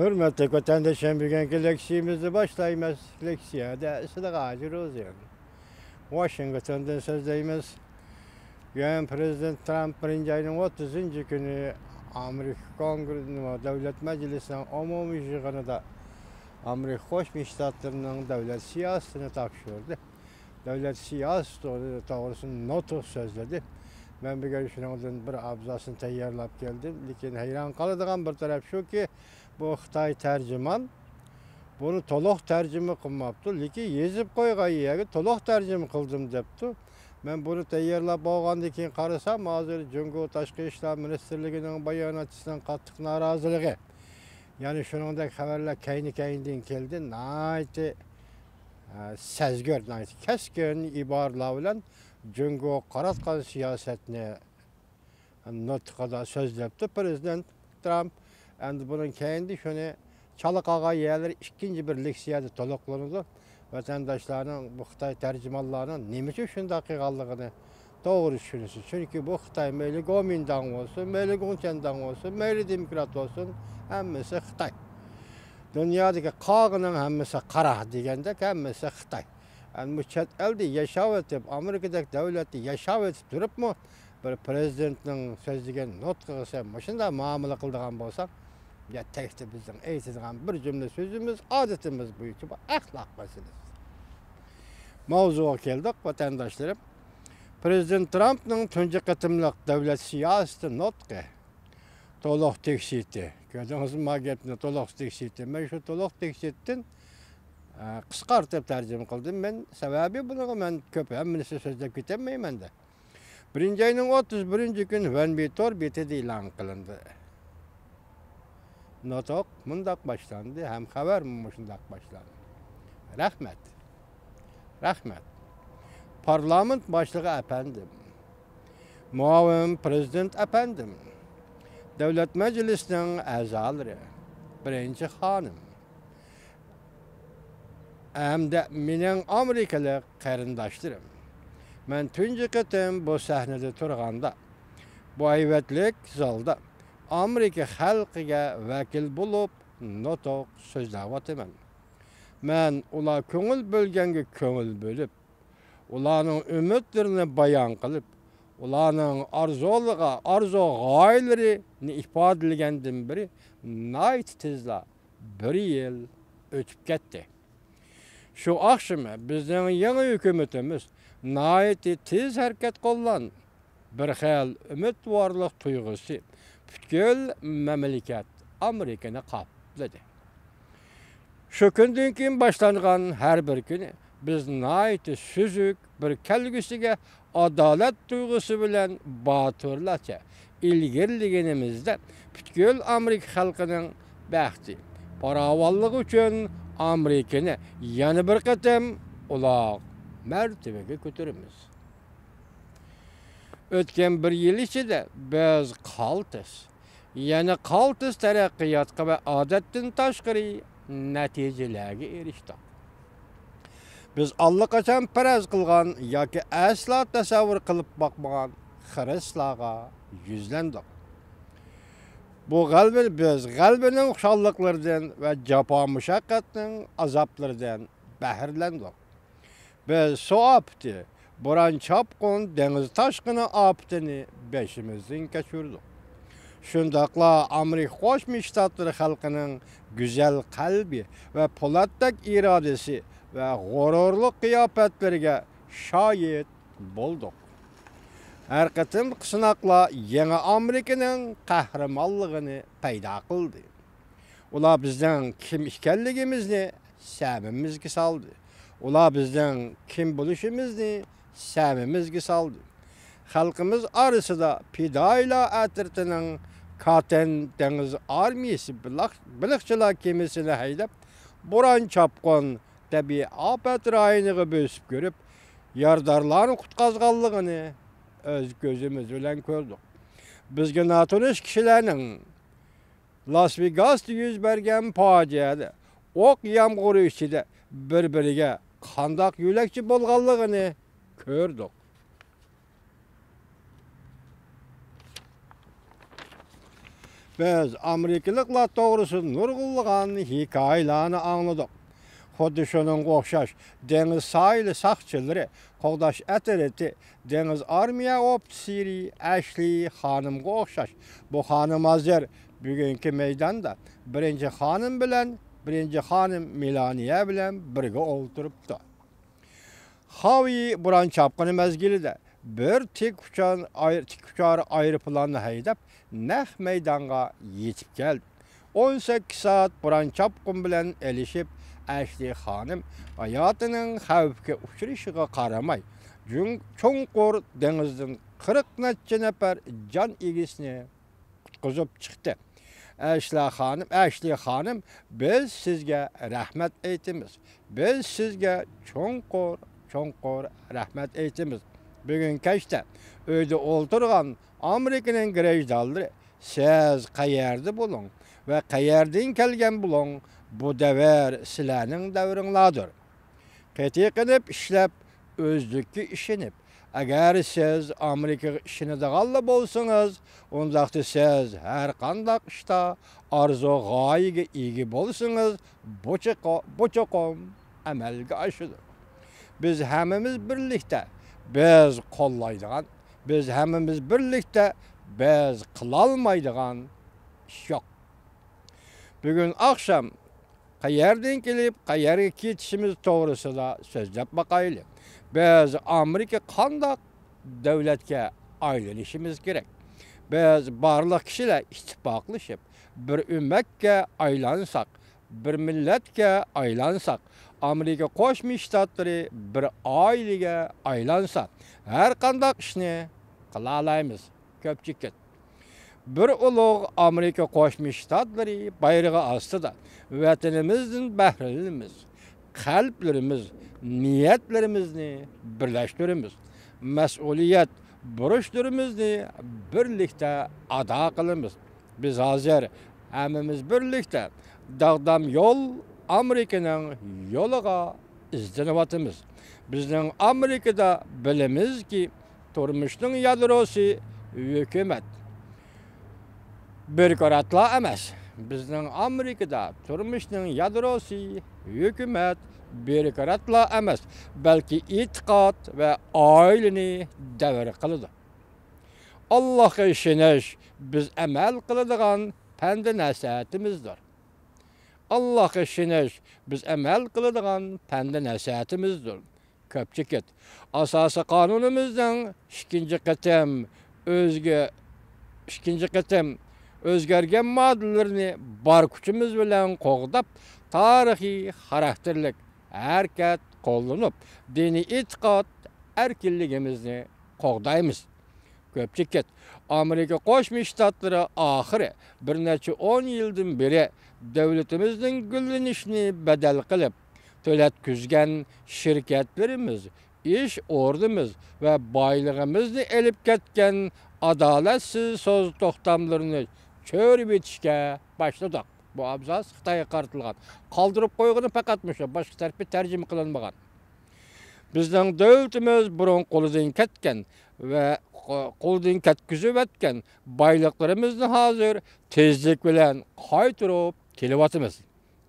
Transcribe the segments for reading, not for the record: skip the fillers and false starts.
Hürmetli vatandaşım bugünkü leksiyimizi başlayımız. Leksiyada ısıdık ağacı rozuyor. Washington'dan sözdeyimiz. Yani Prezident Trump 1. ayının 30. günü Amerika Kongresi'nin Devlet Meclisi'nin umumi yığınında Amerika Koşmuş Ştatlarının devlet siyasetini takşırdı. Devlet siyaseti doğrusunu notu sözledi. Ben bir görüşünün bir abzasını teyyarlap geldim. Lakin hayran kalıdığım bir taraf şu ki bu Xitay tercüman bunu toloq tercüme kılmaptı. Lakin yezip koyğayı toloq tercüme kıldım depti. Ben bunu teyyarlap bolğandan keyin qarasam, hazır Cungo Taşqı İşler Ministerligining bayonotchisining qattiq narazıligi. Yani shuningdek xabarlar kayni-kaynidan keldi. Nayti sezgör, nayti keskin iboralar bilan Cungo qaratgan siyosetni nutqida so'zlabdi Prezident Trump. Endi bunun kendi şunu çalıqağa yerler ikinci bir leksiyada toloqlanıdı. Vatandaşların bu Xitay tercümanlarının nemice şunda qilganligini doğru düşünürsün. Çünkü bu Xitay meyli Gomindan olsun, meyli Gongchendan olsun, meyli demokrat olsun, hemmisi Xitay. Dünyadaki qağının hemmisi qara degende hemmisi Xitay. Yani bu chet elde yaşav etip, Amerika'daki devleti yaşav etip durup mu bir prezidentin sözlügen nutqı sen başında muamele kıldığan bolsa, ya tekti bizim eğitilen bir cümle sözümüz, adetimiz bu iki, bu ahlak meselesi. Mavzuğa geldik vatandaşlarım. Prezident Trump'ın tuncu qıtımlıq devlet siyaseti nutqı, toloq tekşiti. Gördüğünüz magiyetini toloq tekşiti. Ben şu toloq tekşittin qısqartıp tercüme kıldım. Ben sebebi bunu ben köp hemminisi sözlep ketemeyim de. 1. ayının 31. gün Van Bitor betedi ilan kılındı. Notok mundak başlandı, hem haber mundak başlandı. Rahmet. Rahmet. Parlament başlığı efendim. Muavin Prezident efendim. Devlet Meclisi'nin azaları. 1. hanım. Hem de minin Amerikalı qarindaşlarım. Ben tünci qıtım bu sahnede turğanda, bu ayvetlik zalda Amerika xalqiga vakil bulup notoq sözləvatıman. Ben ular köngül bölgenge köngül bölüp, ularning ümitlerini bayan qılıp, ularning arzu gayelerini ifadelegendin biri nayt tezla bir yıl ötüp ketdi. Şu akşamı bizden yeni hükümetimiz nayeti tez hareket qollan bir xil ümit varlık tuygusu bütkül memleket Amerika'nı qapladı. Şu günden keyin başlanğan her bir günü biz nayeti süzük bir kelgüsüge adalet duygusu bilen batırlaça ilgirliginimizde bütkül Amerika halkının bəxti, paravallığı üçün Amerika'nı yeni bir qıtım ulaq mertebege götürümüz. Ötken bir yıl içinde biz qaltız. Yani qaltız teraqqiyatqa ve adettin taşqiri neticelerge erişdik. Biz allaqachon paraz qilgan yoki asla tasavvur qilib bakmagan xirislaga yüzlendik. Bu biz qalbining xushalliqlaridan ve jafo mushaqqatning azaplarından bahirlendik. Biz su apti, buran çapqın, deniz taşqını aptini beşimizden keçirdik. Şundaqla Amerika Qo'shma Shtatlari xalqining güzel kalbi ve polatdak iradesi ve g'ururli qiyofatlariga şahit bulduk. Her qıtım qısınaqla yeni Amerika'nın qahramonligini paydo qildi. Ular bizden kim ekanligimizni samimizga saldı. Ular bizden kim buluşimizni samimizga saldı. Xalqimiz arasida Pidoylar atirtining Katen deniz armiyasi biliqchilar kemisini haydab, buran chapqon tabiiy ofat rayoniga bösüp görüp, yardarlarni qutqazganligini öz gözümüz bilan ko'rdik. Bizga notanish kishilarning Las Vegasda yuz bergan fojiada o'q yomg'iri ichida bir-biriga qandaq yo'lakchi bo'lganligini ko'rdik. Biz Amerikalıklar doğrusu nurgulluğan hikayelerini anladık. Xuddi şunun oxşaş deniz sahili sakçıları, qoğdaş etereti, deniz armiya ofisiri Ashley hanımga oxşaş. Bu hanım hazır bugünkü meydanda birinci hanım bilen, birinci hanım Melania bilen birge olturupda. Xavi buran çapqını mezgilide bir tik uçar ayrıplanı haydap nəh meydanga yetip geldi. 18 saat buran çapqın bilen elişip Ashley hanım hayatının xavfga uçurışıga qaramay, çoğunqur denizden 40 neçe nefer can igisini qutquzub çıktı. Ashley hanım, biz sizge rahmet eytimiz. Biz sizge çoğunqur rahmet eytimiz. Bugün keşte öyle oturgan Amerika'nın grejdaları siz qayerdi bulun ve qayerden kelgen bulun. Bu devir silənin devrinladır. Qeti qınıp işlep, özlükki işinip. Eğer siz Amerika işini de qallı bolsunuz, ondaqtı siz her qandaq işta arzu gayiga igi bolsunuz, bu çoqum əməlge aşıdır. Biz hemimiz birlikte, biz kollaydıgan, biz hemimiz birlikte, biz kılalmaydıgan iş yok. Bugün akşam qayerden kelip, qayerga ketişimiz toğrısı da sözlep bakaylı. Biz Amerika qandaq devletke aylanışımız gerek. Biz barlıq kişiler ittifaqlaşıp, bir ümmetke aylansak, bir milletke aylansak, Amerika Qoşmuş Ştatları bir ailege aylansak, her qandaq işini qıla alayımız. Köpçükket. Bir uluq Amerika Qoşmuş Ştatları bayrağı astıda vatanımızın bəhrelimiz, kalplerimiz, niyetlerimizni birleştirimiz. Mesuliyet, buruşlarımızı birlikte ada kılımız. Biz hazır, hemimiz birlikte dağdam yol Amerika'nın yoluga izlenivatımız. Bizden Amerika'da bilimiz ki turmuşun yadrosu hükümet. Bir karatla emas. Bizden Amerika'da turmuşun yadrosu hükümet bir karatla emas. Belki itiqat ve aileni devir kılıdı. Allah'a işiniz biz emel kılıdığan pendi nasihatimizdir. Allah'a işiniz biz emel kılıdığan pendi nasihatimizdir. Köpçükет. Asası kanunumuzdan ikinci kıtım özgergen maddelerini bar kuchumuz bilen qoğdap, tarihi karakterlik hareket kollanıp, dini itiqat erkinligimizni qoğdaymiz. Köpçükket. Amerika Qoşmuş Ştatları ahire bir neçe 10 yıldan beri devletimizin gülünüşünü bedel kılıp, töletküzgen şirketlerimiz, iş ordumuz ve baylığımızı elip ketken adaletsiz söz toxtamlarını çörüp etişke başladık. Bu abzas Xitay'a qartılgan. Kaldırıp koyğunu pakatmış, başka tarafı tercüme kılınmagan. Bizden devletimiz burun qoludan ketken ve qoludan ketküzüp etken baylıklarımızı hazır tezlik bilen qaytırıp kelivatımız.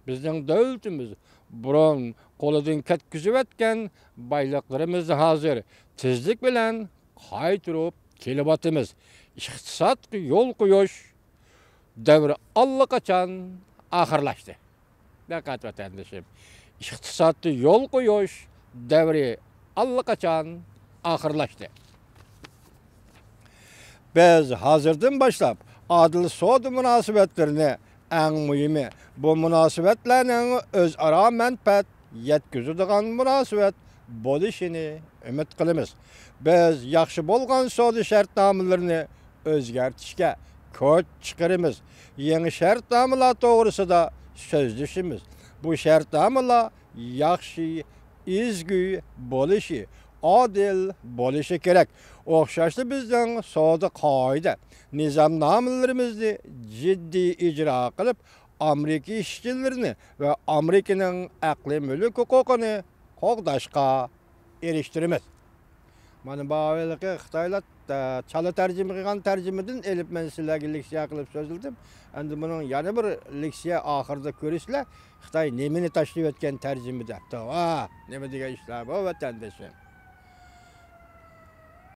Bizden devletimiz burun qoludan ketküzüp etken baylıklarımızı hazır tezlik bilen qaytırıp kelivatımız. İktisat yol koyuş devri allaqaçan ahırlaştı. Dikkat vatandaşım. İktisatı yol koyuş devri allaqaçan ahırlaştı. Biz hazırdan başlap adil soğudu münasibetlerini en mühimi bu münasibetlerinin özara menfaat yetkizadigan münasibet bo'lishini ümit qilamiz. Biz yaxshi bo'lgan savdo shartnomalarini o'zgartirishga ko'ch chiqaramiz. Yangi shartnomalar to'g'risida so'zlashamiz. Bu shartnomalar yaxshi, ezgu bo'lishi, adil bo'lishi kerak. O'xshashli bizning savdo qoida, nizomnomalarimizni jiddiy ijro qilib, Amerika ishchilarini va Amerikaning aqli mulk huquqini qo'g'dashga erishtiramiz. Mana bağırlıqı Xitaylar çala tərcümə qilgan tərcümeden elip men sizlərə leksiya qilib sözüldüm. Endi bunun yana bir leksiya axırda görürsülər. Xitay nemini taşlayıb ötken tərcümə dəpti. Ha, neme degan işlər bu vatandaşım.